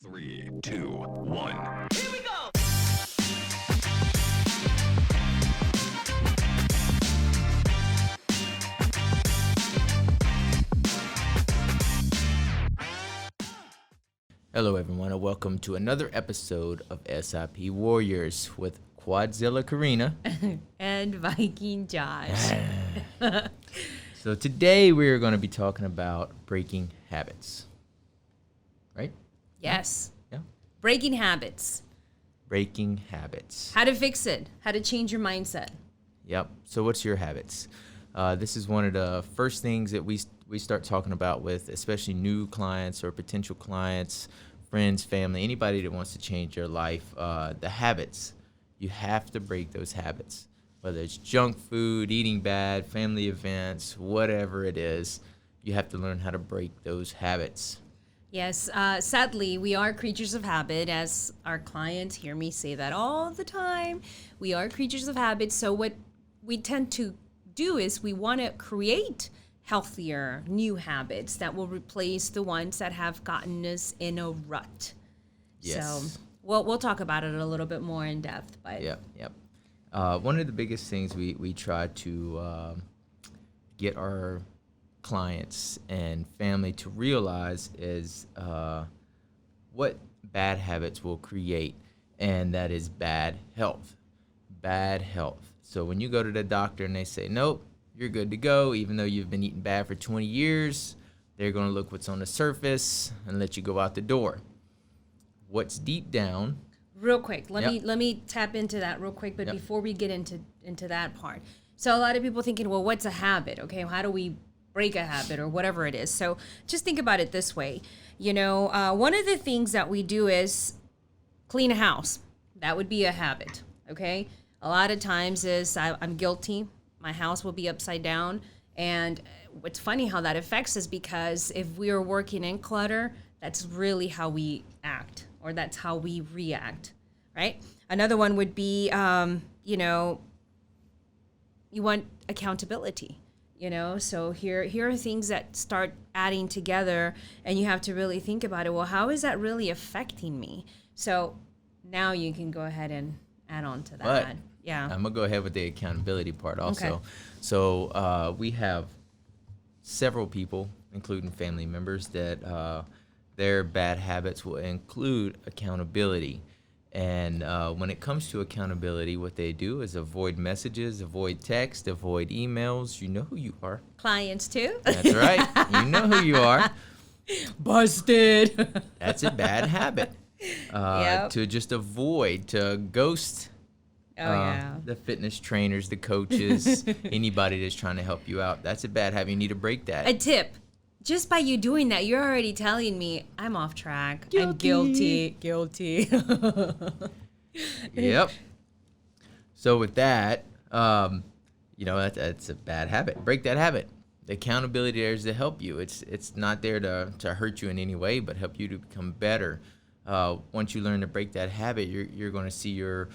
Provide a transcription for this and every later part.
Three, two, one. Here we go! Hello, everyone, and welcome to another episode of SIP Warriors with Quadzilla Karina. And Viking Josh. So today we're going to be talking about breaking habits. Right? Yes. Yeah. Breaking habits. Breaking habits. How to fix it. How to change your mindset. Yep. So what's your habits? This is one of the first things that we start talking about with especially new clients or potential clients, friends, family, anybody that wants to change their life. The habits. You have to break those habits. Whether it's junk food, eating bad, family events, whatever it is, you have to learn how to break those habits. Yes. Sadly, we are creatures of habit, as our clients hear me say that all the time. We are creatures of habit. So what we tend to do is we want to create healthier new habits that will replace the ones that have gotten us in a rut. Yes. So we'll talk about it a little bit more in depth. But Yep. One of the biggest things we try to get our clients and family to realize is what bad habits will create, and that is bad health. Bad health. So when you go to the doctor and they say, nope, you're good to go, even though you've been eating bad for 20 years, they're going to look what's on the surface and let you go out the door. What's deep down. Real quick, let Yep. me tap into that real quick. But Yep. before we get into that part, so a lot of people thinking, well, what's a habit? Okay, how do we break a habit or whatever it is? So just think about it this way. One of the things that we do is clean a house. That would be a habit. Okay, a lot of times I'm guilty. My house will be upside down, and what's funny how that affects us, because if we are working in clutter, that's really how we act, or that's how we react, right? Another one would be, you want accountability, So here are things that start adding together, and you have to really think about it. Well, how is that really affecting me? So now you can go ahead and add on to that. But Yeah. I'm going to go ahead with the accountability part also. Okay. So we have several people, including family members, that their bad habits will include accountability. And when it comes to accountability, what they do is avoid messages, avoid text, avoid emails. You know who you are. Clients too. That's right. You know who you are. Busted. That's a bad habit. Yep. To just avoid, to ghost the fitness trainers, the coaches, anybody that's trying to help you out. That's a bad habit. You need to break that. A tip. Just by you doing that, you're already telling me I'm off track. I'm Guilty. Guilty. Yep. So with that, that's a bad habit. Break that habit. The accountability there is to help you. It's not there to hurt you in any way, but help you to become better. Once you learn to break that habit, you're going to see your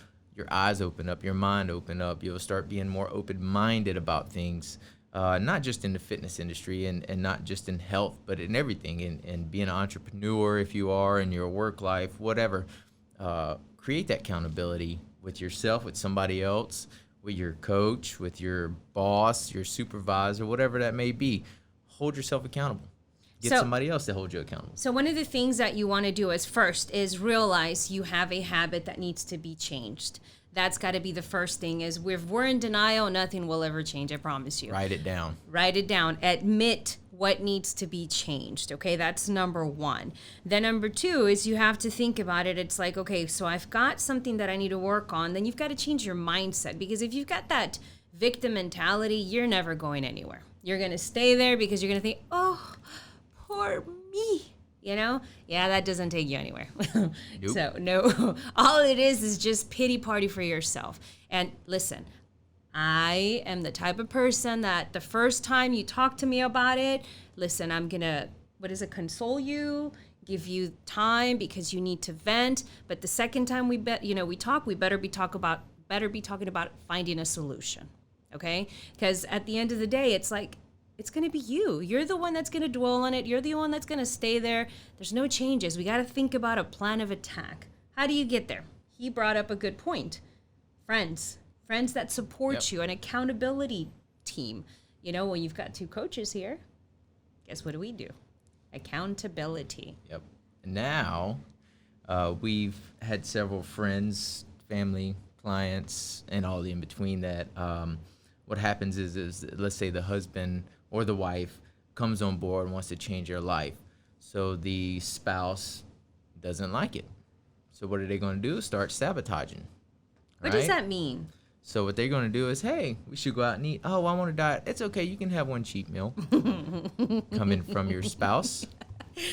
eyes open up, your mind open up. You'll start being more open-minded about things, not just in the fitness industry and not just in health, but in everything, and being an entrepreneur if you are, in your work life, whatever. Create that accountability with yourself, with somebody else, with your coach, with your boss, your supervisor, whatever that may be. Hold yourself accountable. Get somebody else to hold you accountable. So one of the things that you want to do is realize you have a habit that needs to be changed. That's got to be the first thing. Is if we're in denial, nothing will ever change, I promise you. Write it down. Write it down. Admit what needs to be changed. Okay, that's number one. Then number two is you have to think about it. It's like, okay, so I've got something that I need to work on. Then you've got to change your mindset, because if you've got that victim mentality, you're never going anywhere. You're going to stay there because you're going to think, oh, poor me. Yeah, that doesn't take you anywhere. Nope. So, no, all it is just pity party for yourself. And listen, I am the type of person that the first time you talk to me about it, listen, I'm going to, console you, give you time because you need to vent. But the second time we talk, we better be talking about finding a solution. Okay? Because at the end of the day, it's like, it's going to be you. You're the one that's going to dwell on it. You're the one that's going to stay there. There's no changes. We got to think about a plan of attack. How do you get there? He brought up a good point. Friends that support you, an accountability team. You know, when you've got two coaches here, guess what do? Accountability. Yep. Now, we've had several friends, family, clients, and all the in between that. What happens is let's say the husband or the wife comes on board and wants to change their life. So the spouse doesn't like it. So what are they going to do? Start sabotaging. What does that mean? So what they're going to do is, hey, we should go out and eat. Oh, I want to diet. It's okay. You can have one cheat meal coming from your spouse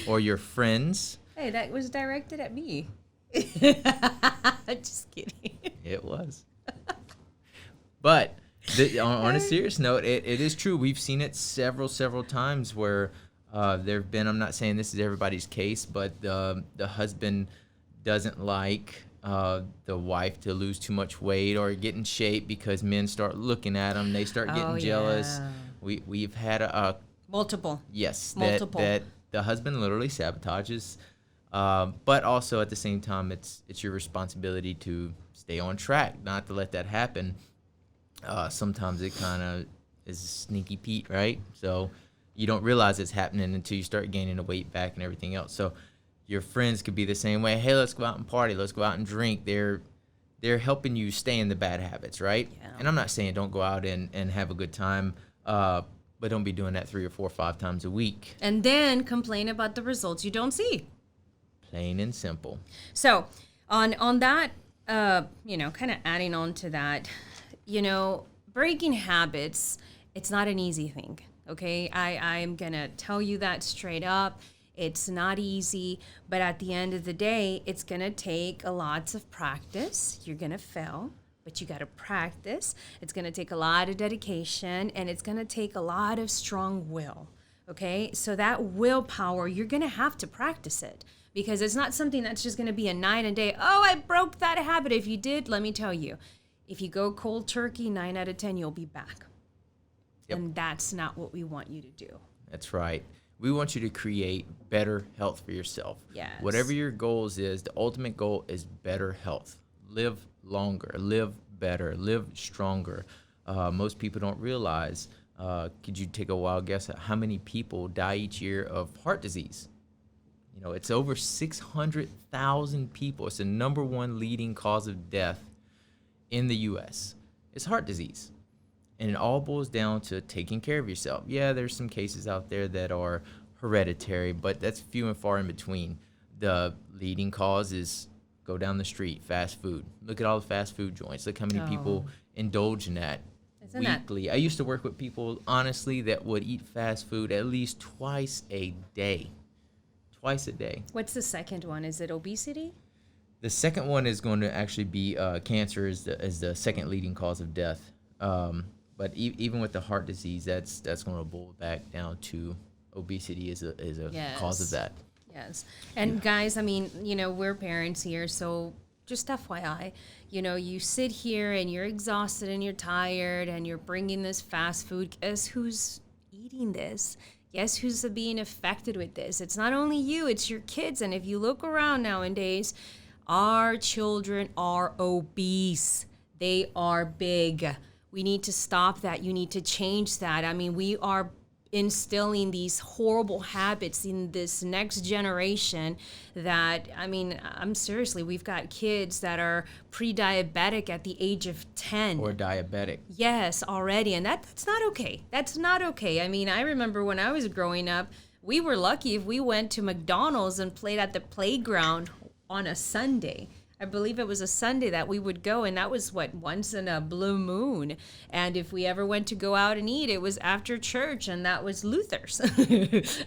or your friends. Hey, that was directed at me. Just kidding. It was. But on a serious note, it is true. We've seen it several times where there have been, I'm not saying this is everybody's case, but the husband doesn't like the wife to lose too much weight or get in shape because men start looking at them. They start getting jealous. We've had multiple. Yes. Multiple. That the husband literally sabotages. But also at the same time, it's your responsibility to stay on track, not to let that happen. Sometimes it kind of is sneaky Pete, right? So you don't realize it's happening until you start gaining the weight back and everything else. So your friends could be the same way. Hey, let's go out and party. Let's go out and drink. They're helping you stay in the bad habits, right? Yeah. And I'm not saying don't go out and have a good time, but don't be doing that 3 or 4 or 5 times a week. And then complain about the results you don't see. Plain and simple. So on that, kind of adding on to that, breaking habits, it's not an easy thing. Okay, I'm going to tell you that straight up. It's not easy, but at the end of the day, it's going to take lots of practice. You're going to fail, but you got to practice. It's going to take a lot of dedication, and it's going to take a lot of strong will. Okay, so that willpower, you're going to have to practice it because it's not something that's just going to be a night and day. Oh, I broke that habit. If you did, let me tell you, if you go cold turkey, 9 out of 10, you'll be back. Yep. And that's not what we want you to do. That's right. We want you to create better health for yourself. Yes. Whatever your goals is, the ultimate goal is better health. Live longer, live better, live stronger. Most people don't realize, could you take a wild guess at how many people die each year of heart disease? It's over 600,000 people. It's the number one leading cause of death in the U.S. It's heart disease. And it all boils down to taking care of yourself. Yeah, there's some cases out there that are hereditary, but that's few and far in between. The leading cause is go down the street, fast food. Look at all the fast food joints. Look how many people indulge in that weekly. I used to work with people, honestly, that would eat fast food at least twice a day. Twice a day. What's the second one? Is it obesity? The second one is going to actually be cancer is the second leading cause of death. But even with the heart disease, that's going to boil back down to obesity is a cause of that. Yes. And guys, I mean, we're parents here, so just FYI, you sit here and you're exhausted and you're tired and you're bringing this fast food. Guess who's eating this? Guess who's being affected with this? It's not only you, it's your kids. And if you look around nowadays, our children are obese. They are big. We need to stop that. You need to change that. I mean, we are instilling these horrible habits in this next generation that, I'm seriously, we've got kids that are pre-diabetic at the age of 10. Or diabetic. Yes, already. And that's not okay. That's not okay. I remember when I was growing up, we were lucky if we went to McDonald's and played at the playground on a Sunday. I believe it was a Sunday that we would go, and that was once in a blue moon. And if we ever went to go out and eat, it was after church, and that was Luther's.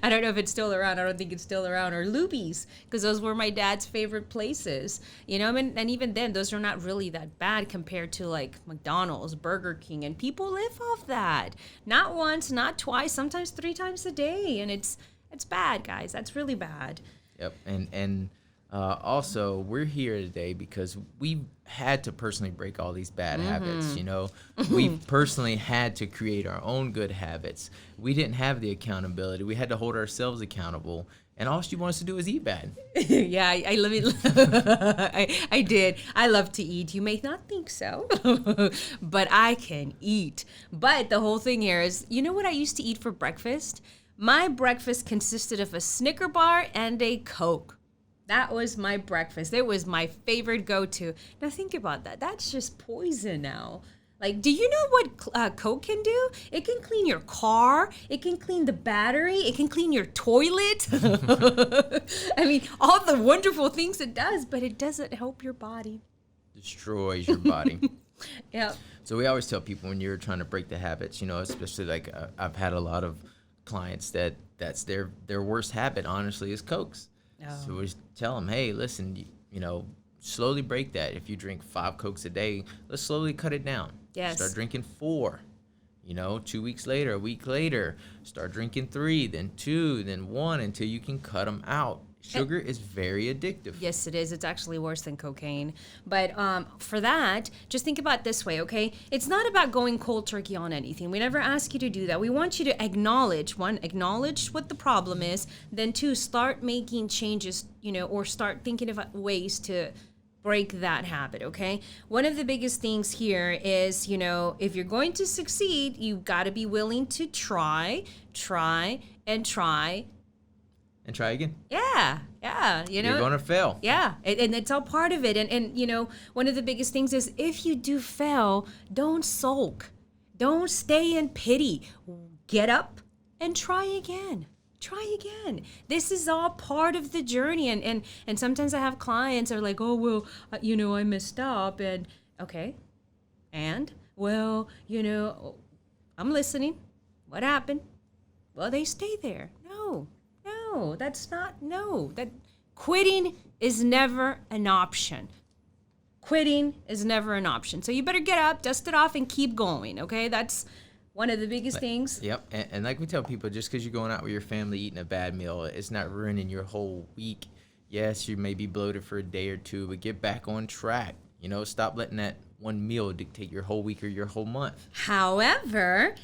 I don't know if it's still around. I don't think it's still around. Or Luby's, because those were my dad's favorite places. And even then, those are not really that bad compared to like McDonald's, Burger King, and people live off that. Not once, not twice, sometimes 3 times a day, and it's bad, guys. That's really bad. Yep, and Also, we're here today because we've had to personally break all these bad habits. You know, we've personally had to create our own good habits. We didn't have the accountability. We had to hold ourselves accountable. And all you want us to do is eat bad. Yeah, I love it. I did. I love to eat. You may not think so, but I can eat. But the whole thing here is, you know what I used to eat for breakfast? My breakfast consisted of a Snicker bar and a Coke. That was my breakfast. It was my favorite go-to. Now think about that. That's just poison now. Like, do you know what Coke can do? It can clean your car. It can clean the battery. It can clean your toilet. I mean, all the wonderful things it does, but it doesn't help your body. Destroys your body. Yeah. So we always tell people when you're trying to break the habits, you know, especially like I've had a lot of clients that's their worst habit, honestly, is Cokes. Oh. So we tell them, hey, listen, you know, slowly break that. If you drink 5 Cokes a day, let's slowly cut it down. Yes. Start drinking 4. You know, 2 weeks later, a week later, start drinking 3, then 2, then 1 until you can cut them out. Sugar is very addictive. Yes, it is. It's actually worse than cocaine. But for that, just think about it this way, okay? It's not about going cold turkey on anything. We never ask you to do that. We want you to acknowledge, 1, acknowledge what the problem is. Then 2, start making changes, you know, or start thinking of ways to break that habit, okay? One of the biggest things here is, you know, if you're going to succeed, you've got to be willing to try, and try. And try again. Yeah, you know. You're going to fail. Yeah, and it's all part of it. And, you know, one of the biggest things is if you do fail, don't sulk. Don't stay in pity. Get up and try again. Try again. This is all part of the journey. And sometimes I have clients are like, oh, well, you know, I messed up. And, okay. And, well, you know, I'm listening. What happened? Well, they stay there. No, that's not, that quitting is never an option. Quitting is never an option. So you better get up, dust it off, and keep going, okay? That's one of the biggest things. Yep, and like we tell people, just because you're going out with your family eating a bad meal, it's not ruining your whole week. Yes, you may be bloated for a day or 2, but get back on track. You know, stop letting that one meal dictate your whole week or your whole month. However,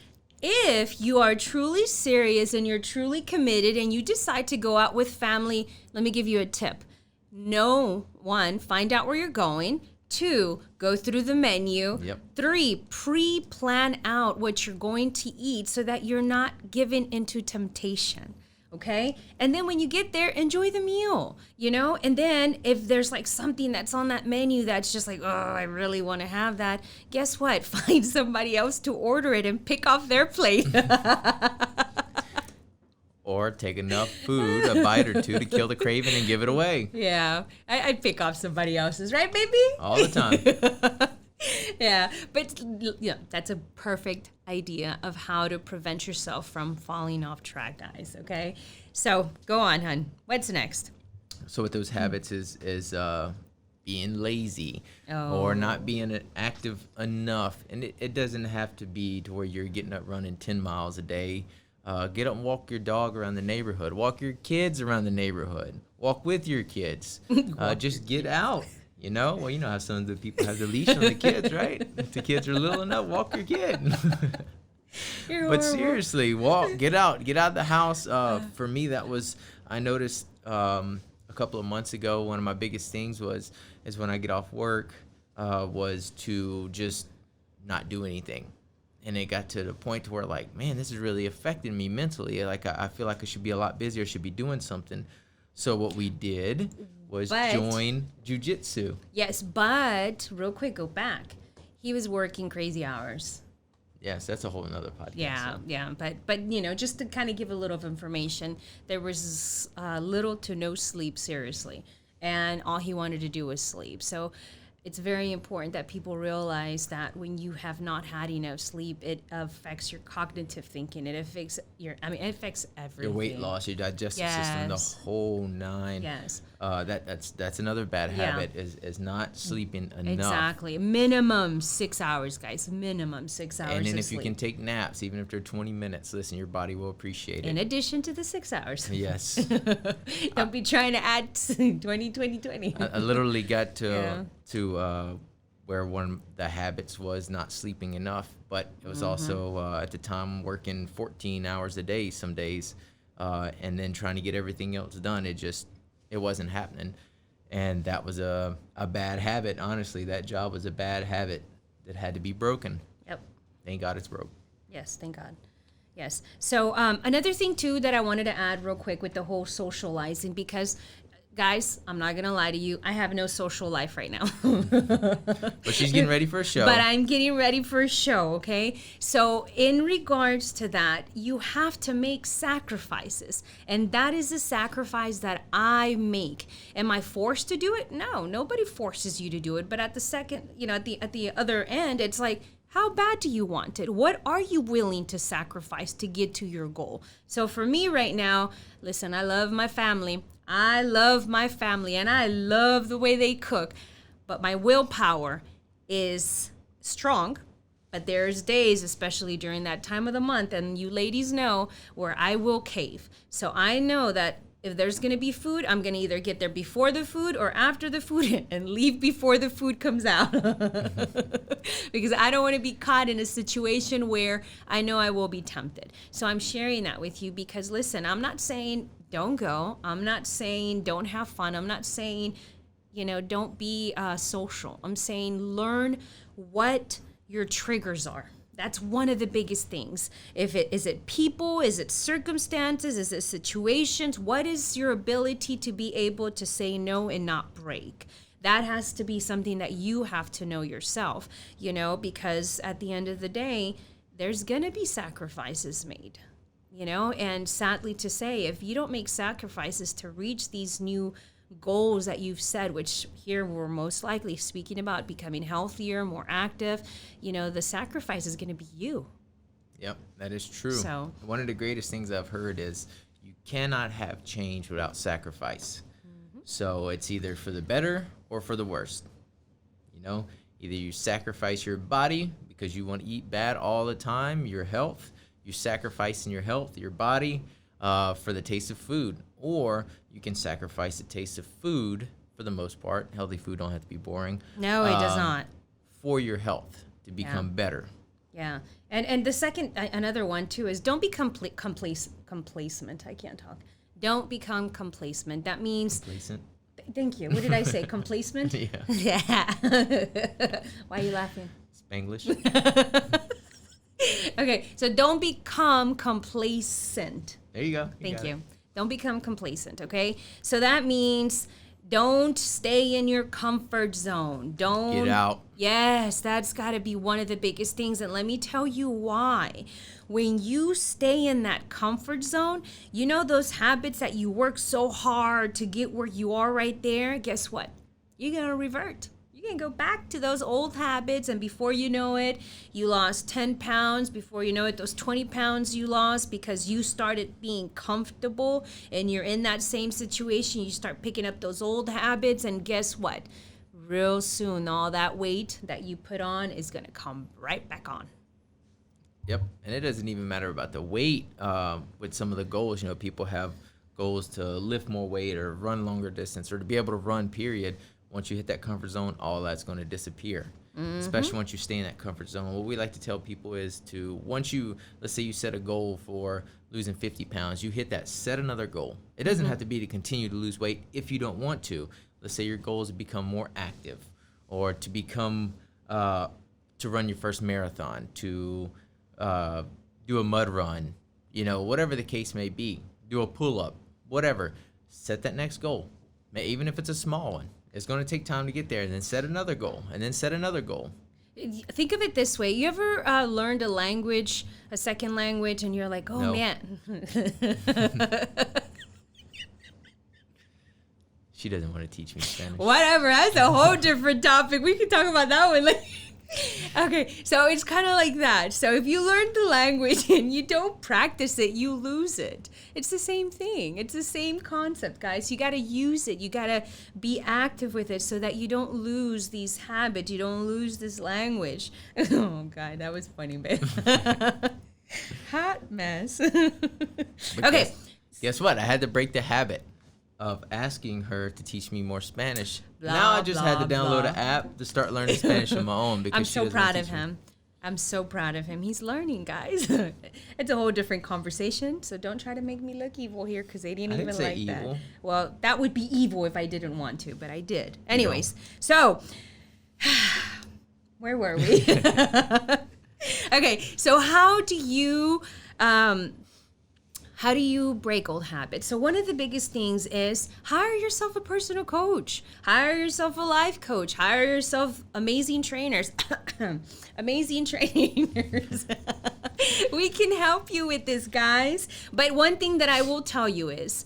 if you are truly serious and you're truly committed and you decide to go out with family, let me give you a tip. 1, find out where you're going. 2, go through the menu. Yep. 3, pre-plan out what you're going to eat so that you're not given into temptation. Okay? And then when you get there, enjoy the meal, you know? And then if there's like something that's on that menu that's just like, oh, I really want to have that, guess what? Find somebody else to order it and pick off their plate. Or take enough food, a bite or 2, to kill the craving and give it away. Yeah, I'd pick off somebody else's, right, baby? All the time. Yeah, but yeah, that's a perfect idea of how to prevent yourself from falling off track, guys, okay? So go on, hon. What's next? So with those habits is being lazy Oh. or not being active enough. And it doesn't have to be to where you're getting up running 10 miles a day. Get up and walk your dog around the neighborhood. Walk your kids around the neighborhood. Walk with your kids. Just get out. You know, well, you know how some of the people have the leash on the kids, right? If the kids are little enough, walk your kid. But seriously, get out of the house. For me, that was, I noticed a couple of months ago, one of my biggest things is when I get off work, was to just not do anything. And it got to the point to where, like, man, this is really affecting me mentally. Like, I feel like I should be a lot busier, should be doing something. So what we did was join jujitsu. Yes, but real quick, go back. He was working crazy hours. Yes, that's a whole nother podcast. Yeah, so. yeah, but you know, just to kind of give a little of information, there was little to no sleep, seriously, and all he wanted to do was sleep. So it's very important that people realize that when you have not had enough sleep, it affects your cognitive thinking. It affects it affects everything. Your weight loss, your digestive system, the Yes. whole nine. Yes. That's another bad Yeah. habit is not sleeping enough. Exactly. Minimum 6 hours, guys. Minimum 6 hours And then of if sleep. you can take naps, even if they're 20 minutes, listen, your body will appreciate In it. addition to the 6 hours. Yes. Don't be trying to add 20, 20, 20. I literally got Yeah. to where one of the habits was not sleeping enough, but it was also at the time working 14 hours a day some days, and then trying to get everything else done. It wasn't happening, and that was a bad habit. Honestly, that job was a bad habit that had to be broken. Yep. Thank God it's broke. Yes, thank God. Yes. So another thing too that I wanted to add real quick with the whole socializing, because guys, I'm not gonna lie to you, I have no social life right now. But she's getting ready for a show. But I'm getting ready for a show, okay? So in regards to that, you have to make sacrifices. And that is a sacrifice that I make. Am I forced to do it? No, nobody forces you to do it. But at the second, at the other end, it's like, how bad do you want it? What are you willing to sacrifice to get to your goal? So for me right now, listen, I love my family. I love my family and I love the way they cook. But my willpower is strong. But there's days, especially during that time of the month, and you ladies know, where I will cave. So I know that if there's going to be food, I'm going to either get there before the food or after the food and leave before the food comes out. Because I don't want to be caught in a situation where I know I will be tempted. So I'm sharing that with you because, listen, I'm not saying don't go. I'm not saying don't have fun. I'm not saying, don't be social. I'm saying learn what your triggers are. That's one of the biggest things. Is it people? Is it circumstances? Is it situations? What is your ability to be able to say no and not break? That has to be something that you have to know yourself, because at the end of the day, there's going to be sacrifices made, and sadly to say, if you don't make sacrifices to reach these new goals that you've set, which here we're most likely speaking about becoming healthier, more active, the sacrifice is going to be you. Yep, that is true. So one of the greatest things I've heard is you cannot have change without sacrifice. So it's either for the better or for the worst. Either you sacrifice your body because you want to eat bad all the time, your health, you sacrifice in your health, your body, for the taste of food, or you can sacrifice the taste of food for the most part. Healthy food don't have to be boring. no, it does not. For your health to become better. Yeah. And the second, another one too, is don't be complacent. I can't talk. Don't become complacent. That means, Complacent. thank you. What did I say? Complacent? Yeah. Yeah. Why are you laughing? Spanglish. Okay. So don't become complacent. There you go. Thank got it. you. Don't become complacent, okay? So that means don't stay in your comfort zone. Don't Get out. Yes, that's got to be one of the biggest things. And let me tell you why. When you stay in that comfort zone, those habits that you work so hard to get where you are right there, guess what? You're going to revert. You can go back to those old habits, and before you know it, you lost 10 pounds. Before you know it, those 20 pounds you lost because you started being comfortable and you're in that same situation. You start picking up those old habits, and guess what? Real soon, all that weight that you put on is going to come right back on. Yep. And it doesn't even matter about the weight with some of the goals. People have goals to lift more weight or run longer distance or to be able to run, period. Once you hit that comfort zone, all that's going to disappear, especially once you stay in that comfort zone. What we like to tell people is let's say you set a goal for losing 50 pounds, you hit that, set another goal. It doesn't have to be to continue to lose weight if you don't want to. Let's say your goal is to become more active or to become, to run your first marathon, to do a mud run, whatever the case may be, do a pull-up, whatever. Set that next goal, even if it's a small one. It's going to take time to get there, and then set another goal, and then set another goal. Think of it this way. You ever learned a second language, and you're like, oh, No. man. She doesn't want to teach me Spanish. Whatever. That's a whole different topic. We can talk about that one later. Okay, so it's kind of like that. So if you learn the language and you don't practice it, you lose it. It's the same thing. It's the same concept, guys. You got to use it. You got to be active with it so that you don't lose these habits. You don't lose this language. Oh, God, that was funny, babe. Hot mess. Okay. Guess what? I had to break the habit of asking her to teach me more Spanish. Blah, now I just had to blah, download blah. an app to start learning Spanish on my own because I'm she so doesn't wanna proud of teach me. him. I'm so proud of him. He's learning, guys. It's a whole different conversation. So don't try to make me look evil here because they didn't I even didn't say like evil. that. Well, that would be evil if I didn't want to, but I did. Anyways, so where were we? Okay, so how do you break old habits? So one of the biggest things is hire yourself a personal coach, hire yourself a life coach, hire yourself amazing trainers. Amazing trainers. We can help you with this, guys. But one thing that I will tell you is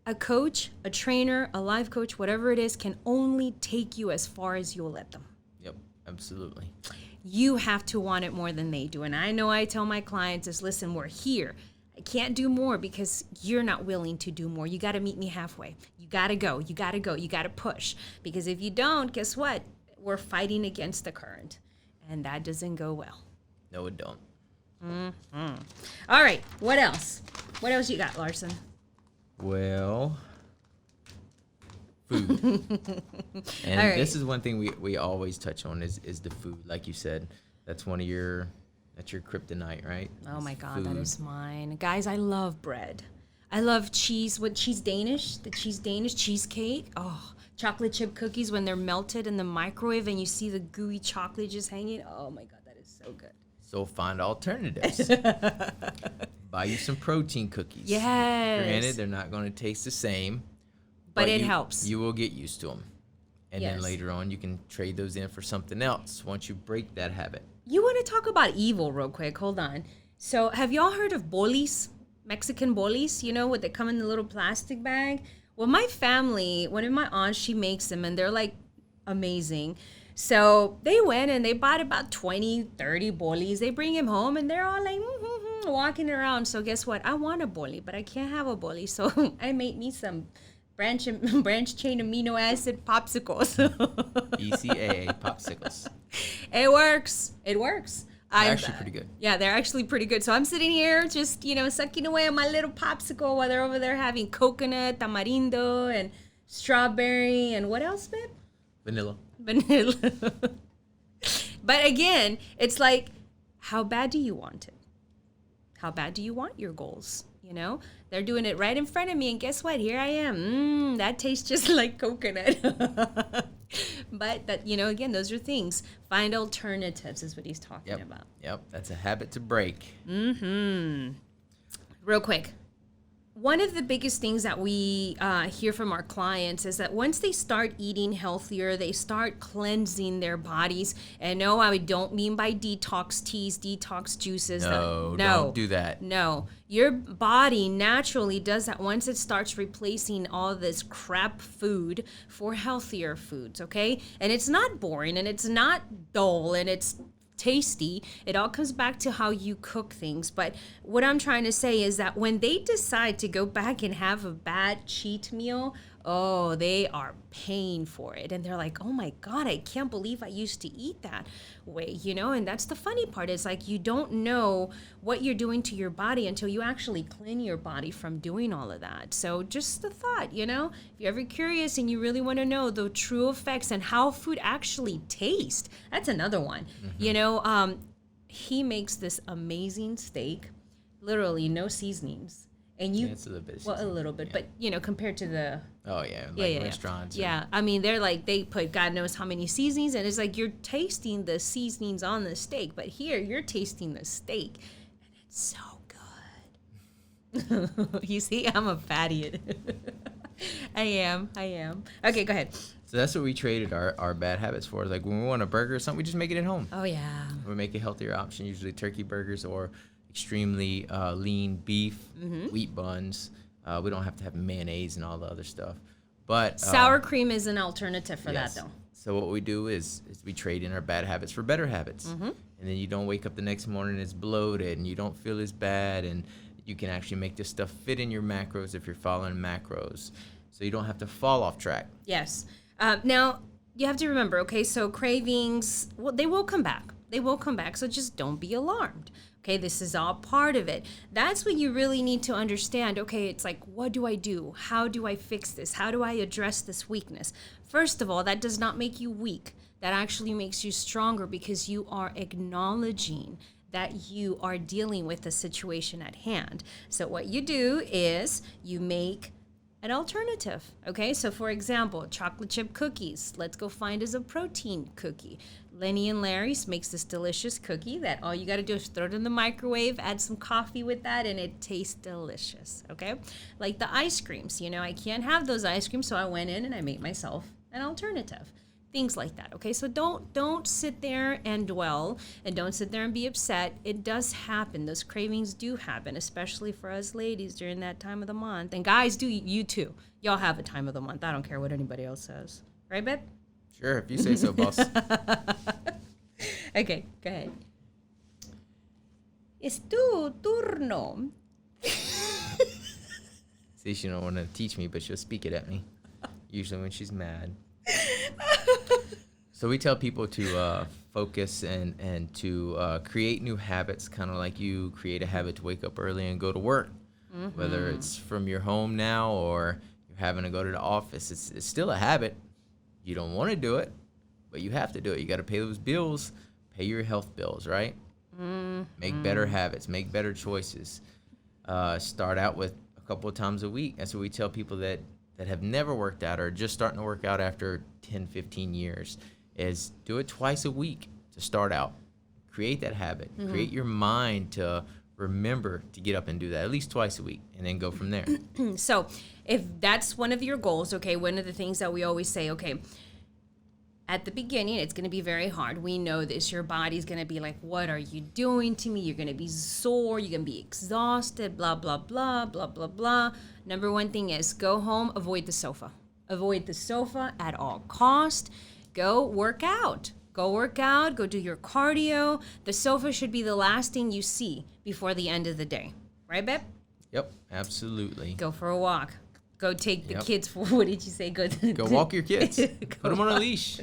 a coach, a trainer, a life coach, whatever it is, can only take you as far as you'll let them. Yep, absolutely. You have to want it more than they do. And I know I tell my clients is, listen, we're here. I can't do more because you're not willing to do more. You got to meet me halfway. You got to go. You got to go. You got to push. Because if you don't, guess what? We're fighting against the current. And that doesn't go well. No, it don't. All right. What else? What else you got, Larson? Well, food. And All right. this is one thing we always touch on is the food. Like you said, that's one of that's your kryptonite, right? Oh It's my God, that food. is mine. Guys, I love bread. I love cheese. What cheese Danish? The cheese Danish cheesecake. Oh, chocolate chip cookies when they're melted in the microwave and you see the gooey chocolate just hanging. Oh my God, that is so good. So find alternatives. Buy you some protein cookies. Yes. Granted, they're not going to taste the same. But it you- helps. You will get used to them. And then Yes. later on, you can trade those in for something else once you break that habit. You want to talk about evil real quick? Hold on. So have y'all heard of bolis? Mexican bolis, you know, what they come in the little plastic bag? Well, my family, one of my aunts, she makes them and they're like amazing. So they went and they bought about 20, 30 bolis. They bring them home and they're all like walking around. So guess what? I want a boli, but I can't have a boli. So I made me some branch chain amino acid popsicles. BCAA popsicles. It works. It works. They're actually pretty good. Yeah, they're actually pretty good. So I'm sitting here just, sucking away on my little popsicle while they're over there having coconut, tamarindo, and strawberry, and what else, babe? Vanilla. Vanilla. But again, it's like, how bad do you want it? How bad do you want your goals? They're doing it right in front of me, and guess what? Here I am. That tastes just like coconut. But that, again, those are things. Find alternatives is what he's talking about. Yep, that's a habit to break. Real quick. One of the biggest things that we hear from our clients is that once they start eating healthier, they start cleansing their bodies. And no, I don't mean by detox teas, detox juices. No, don't do that. No, your body naturally does that once it starts replacing all this crap food for healthier foods, okay? And it's not boring and it's not dull and it's tasty. It all comes back to how you cook things. But what I'm trying to say is that when they decide to go back and have a bad cheat meal, oh, they are paying for it. And they're like, oh my God, I can't believe I used to eat that way, And that's the funny part. Is like you don't know what you're doing to your body until you actually clean your body from doing all of that. So just the thought, if you're ever curious and you really want to know the true effects and how food actually tastes, that's another one. He makes this amazing steak, literally no seasonings. And It's a little bit. well, a little bit, but compared to the Oh yeah, restaurants. yeah. I mean, they're like they put God knows how many seasonings, and it's like you're tasting the seasonings on the steak, but here you're tasting the steak, and it's so good. You see, I'm a fatty. I am. Okay, go ahead. So that's what we traded our bad habits for. Like when we want a burger or something, we just make it at home. Oh yeah. We make a healthier option, usually turkey burgers or extremely lean beef, wheat buns. We don't have to have mayonnaise and all the other stuff. But Sour cream is an alternative for yes. that, though. So what we do is we trade in our bad habits for better habits. Mm-hmm. And then you don't wake up the next morning as bloated and you don't feel as bad, and you can actually make this stuff fit in your macros if you're following macros. So you don't have to fall off track. Yes. Now, you have to remember, okay, so cravings, well, they will come back. They will come back, so just don't be alarmed. Okay, this is all part of it. That's when you really need to understand, okay, it's like, what do I do? How do I fix this? How do I address this weakness? First of all, that does not make you weak. That actually makes you stronger because you are acknowledging that you are dealing with the situation at hand. So what you do is you make an alternative. Okay, so for example, chocolate chip cookies. Let's go find us a protein cookie. Lenny and Larry's makes this delicious cookie that all you got to do is throw it in the microwave, add some coffee with that, and it tastes delicious. Okay, like the ice creams. You know, I can't have those ice creams, so I went in and I made myself an alternative. Things like that. Okay, so don't sit there and dwell, and don't sit there and be upset. It does happen. Those cravings do happen, especially for us ladies during that time of the month. And guys, do you too. Y'all have a time of the month. I don't care what anybody else says. Right, babe? Sure, if you say so, boss. Okay, go ahead. Es tu turno. See, she don't want to teach me, but she'll speak it at me. Usually when she's mad. So we tell people to focus and to create new habits, kind of like you create a habit to wake up early and go to work. Mm-hmm. Whether it's from your home now or you're having to go to the office, it's still a habit. You don't want to do it, but you have to do it. You got to pay those bills, pay your health bills, right? Mm-hmm. Make better habits, make better choices. Start out with a couple of times a week. That's what we tell people that have never worked out or just starting to work out after 10, 15 years is do it twice a week to start out. Create that habit. Mm-hmm. Create your mind to remember to get up and do that at least twice a week and then go from there. So if that's one of your goals, okay, one of the things that we always say, okay, at the beginning, it's going to be very hard. We know this. Your body's going to be like, what are you doing to me? You're going to be sore. You're going to be exhausted, blah, blah, blah, blah, blah, blah. Number one thing is go home, avoid the sofa. Avoid the sofa at all cost. Go work out. Go work out. Go do your cardio. The sofa should be the last thing you see before the end of the day. Right, babe? Yep, absolutely. Go for a walk. Go take the kids for, what did you say? Go walk your kids. Put them on a leash.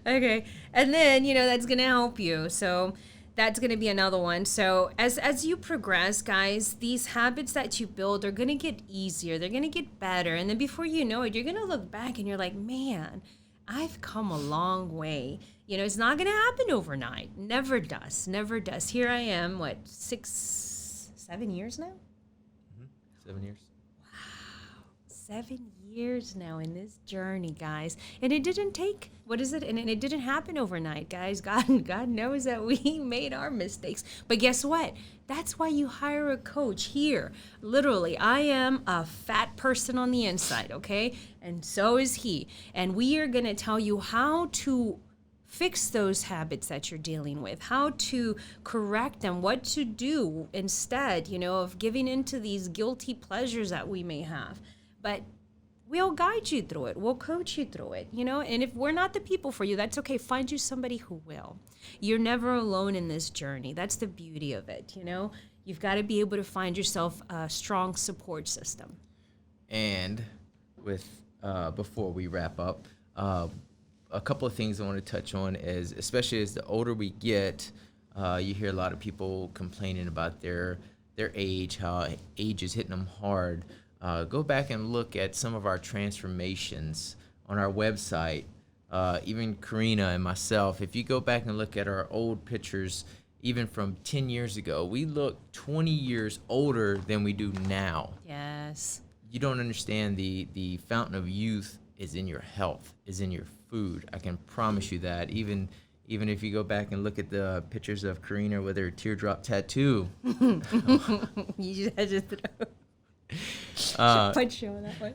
Okay. And then, that's going to help you. So that's going to be another one. So as you progress, guys, these habits that you build are going to get easier. They're going to get better. And then before you know it, you're going to look back and you're like, man, I've come a long way. It's not going to happen overnight. Never does. Never does. Here I am, 7 years now? 7 years. Wow. 7 years now in this journey, guys. And it didn't take, And it didn't happen overnight, guys. God knows that we made our mistakes. But guess what? That's why you hire a coach here. Literally, I am a fat person on the inside, okay? And so is he. And we are going to tell you how to fix those habits that you're dealing with, how to correct them, what to do instead, of giving into these guilty pleasures that we may have. But we'll guide you through it. We'll coach you through it, and if we're not the people for you, that's okay. Find you somebody who will. You're never alone in this journey. That's the beauty of it, You've got to be able to find yourself a strong support system. And with, before we wrap up, a couple of things I want to touch on is, especially as the older we get, you hear a lot of people complaining about their age, how age is hitting them hard. Go back and look at some of our transformations on our website. Even Karina and myself, if you go back and look at our old pictures, even from 10 years ago, we look 20 years older than we do now. Yes. You don't understand the fountain of youth is in your health, is in your food. I can promise you that. Even if you go back and look at the pictures of Karina with her teardrop tattoo. You just had to throw. Punch you on that one.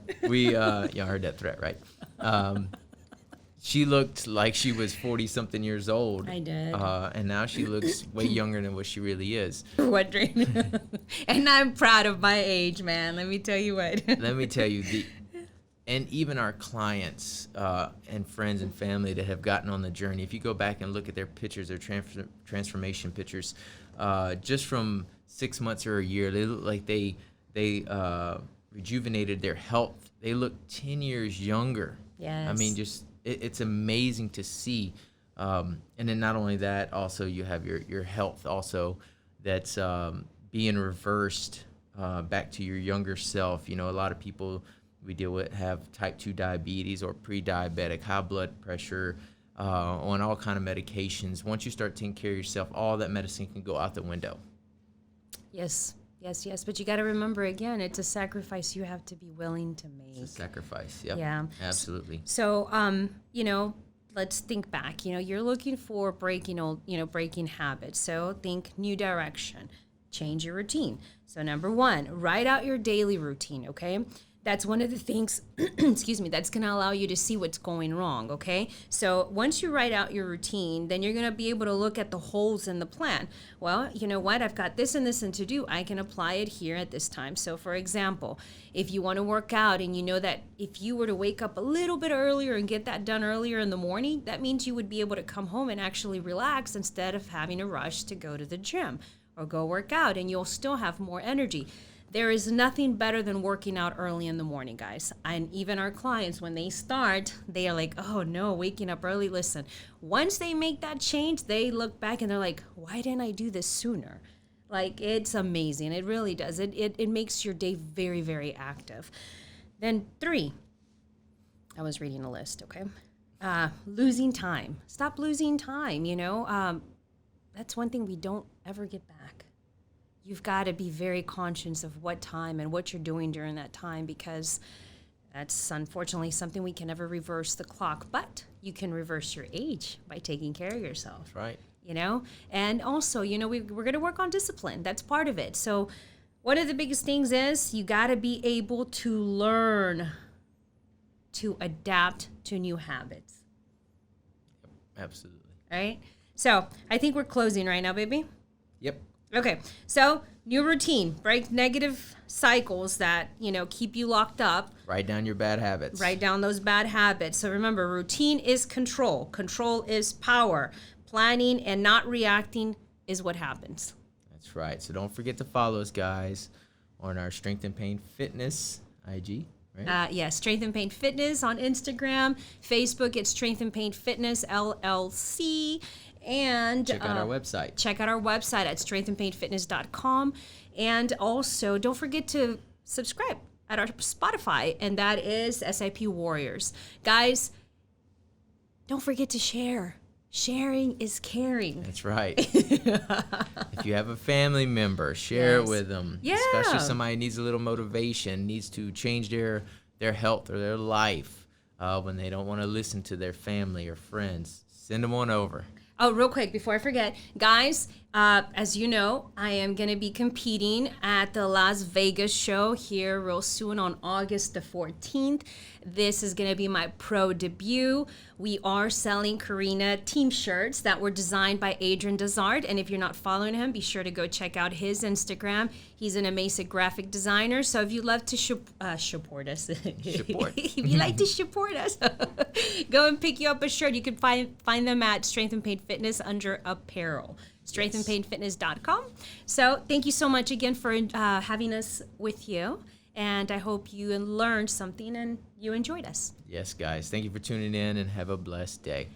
Y'all heard that threat, right? She looked like she was 40 something years old. I did. And now she looks way younger than what she really is. Wondering. And I'm proud of my age, man. Let me tell you what. Let me tell you, and even our clients and friends and family that have gotten on the journey, if you go back and look at their pictures, their transformation pictures, just from 6 months or a year, they look like they rejuvenated their health. They look 10 years younger. Yes. I mean, just it's amazing to see. And then not only that, also you have your health also that's being reversed back to your younger self. You know, a lot of people we deal with have type 2 diabetes or pre-diabetic, high blood pressure, on all kind of medications. Once you start taking care of yourself, all that medicine can go out the window. Yes. But you got to remember, again, it's a sacrifice you have to be willing to make. It's a sacrifice. Yep. Yeah. Absolutely. So, let's think back. You're looking for breaking habits. So think new direction, change your routine. So number 1, write out your daily routine, okay? That's one of the things, excuse me, that's going to allow you to see what's going wrong, okay? So once you write out your routine, then you're going to be able to look at the holes in the plan. Well, you know what? I've got this and this and to do. I can apply it here at this time. So for example, if you want to work out and you know that if you were to wake up a little bit earlier and get that done earlier in the morning, that means you would be able to come home and actually relax instead of having to rush to go to the gym or go work out, and you'll still have more energy. There is nothing better than working out early in the morning, guys. And even our clients, when they start, they are like, oh no, waking up early. Listen, once they make that change, they look back and they're like, why didn't I do this sooner? Like, it's amazing. It really does. It makes your day very, very active. Then 3, I was reading a list, okay? Losing time. Stop losing time, That's one thing we don't ever get back. You've got to be very conscious of what time and what you're doing during that time, because that's unfortunately something we can never reverse the clock, but you can reverse your age by taking care of yourself. That's right. And also, we're going to work on discipline. That's part of it. So one of the biggest things is you got to be able to learn to adapt to new habits. Absolutely. Right? So I think we're closing right now, baby. Yep. Okay, so new routine, break negative cycles that, keep you locked up. Write down your bad habits. Write down those bad habits. So remember, routine is control. Control is power. Planning and not reacting is what happens. That's right. So don't forget to follow us, guys, on our Strength and Pain Fitness IG. Right? Yes, Strength and Pain Fitness on Instagram. Facebook, it's Strength and Pain Fitness, LLC. And check out our website. Check out our website at strengthandpainfitness.com. And also, don't forget to subscribe at our Spotify, and that is SIP Warriors. Guys, don't forget to share. Sharing is caring. That's right. If you have a family member, share it with them. Yeah. Especially somebody needs a little motivation, needs to change their health or their life when they don't want to listen to their family or friends. Send them on over. Oh, real quick, before I forget, guys, as you know, I am going to be competing at the Las Vegas show here real soon on August the 14th. This is going to be my pro debut. We are selling Karina team shirts that were designed by Adrian Dazard. And if you're not following him, be sure to go check out his Instagram. He's an amazing graphic designer. So if you'd love to support us, if you like to support us, go and pick you up a shirt. You can find them at Strength and Pain Fitness under apparel. strengthandpainfitness.com. So thank you so much again for having us with you. And I hope you learned something and you enjoyed us. Yes, guys. Thank you for tuning in and have a blessed day.